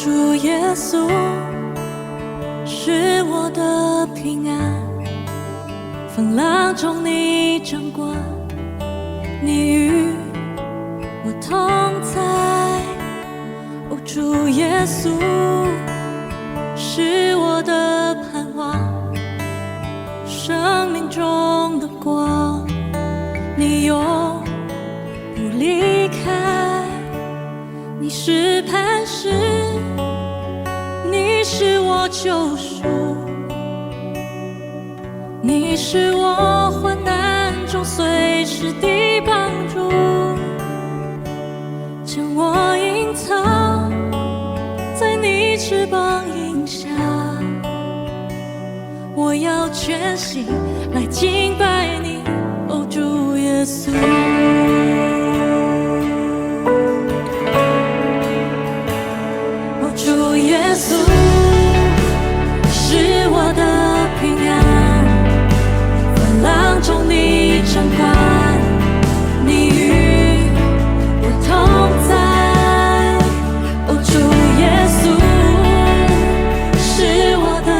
主耶稣是我的平安，风浪中你掌管，你与我同在。哦，主耶稣是我的盼望，生命中的光，你永不离开。你是磐石，你是我救赎，你是我患难中随时的帮助，将我隐藏在你翅膀荫下。我要全心来敬拜你，哦，主耶稣。主耶稣是我的平安，风浪中你掌管，你与我同在。哦，主耶稣是我的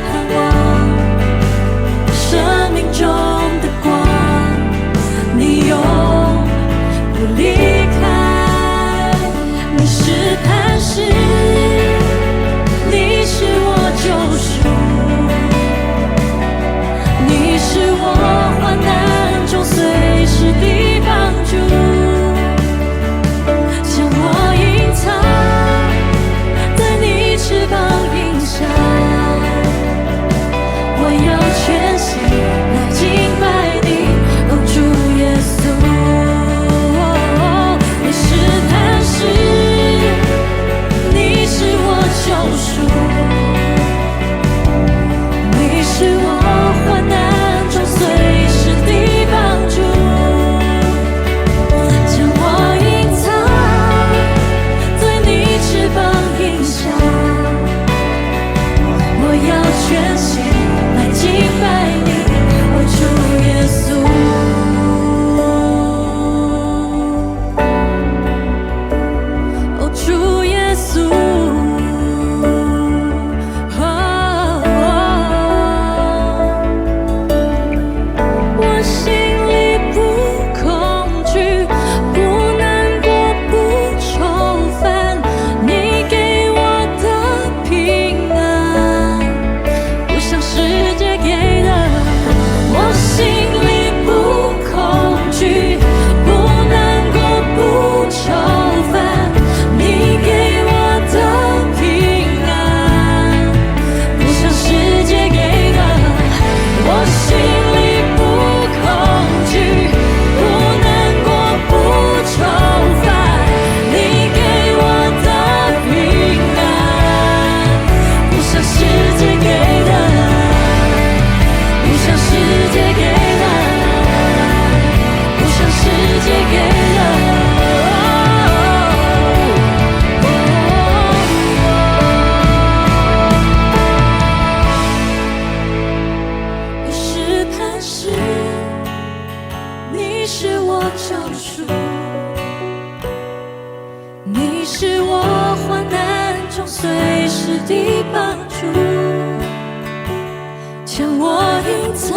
盼望，生命中的光，你永不离开。你是磐石，你是我救赎，你是我患难中随时的帮助，将我隐藏在你翅膀荫下。我要全心来敬拜你，哦，主耶稣。你是磐石，你是我救赎，你是我患难中随时的帮助，将我隐藏在你翅膀荫下。我要全心来敬拜你，哦，主耶稣。哦，主耶稣。我心里不恐惧，不难过，不愁烦，你给我的平安，不像世界给的。我心里不恐惧，不难过，不愁烦，你给我的平安，不像世界给的。我心里不恐惧，不难过，不愁烦，你给我的平安，不像世界给的，不像世界给的，不像世界给的。你是磐石，你是我救赎，你是我患难中随时的帮助，将我隐藏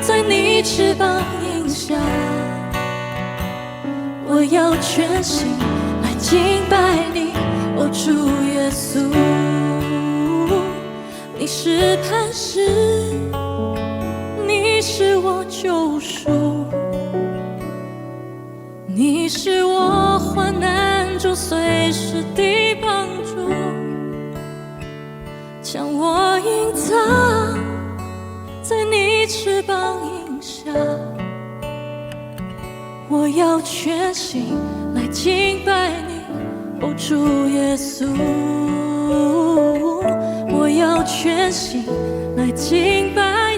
在你翅膀荫下。我要全心来敬拜你，哦，主耶稣。你是磐石，你是我救赎，你是我患难中随时的帮助，将我隐藏在你翅膀荫下。我要全心来敬拜你，哦，主耶稣。我要全心来敬拜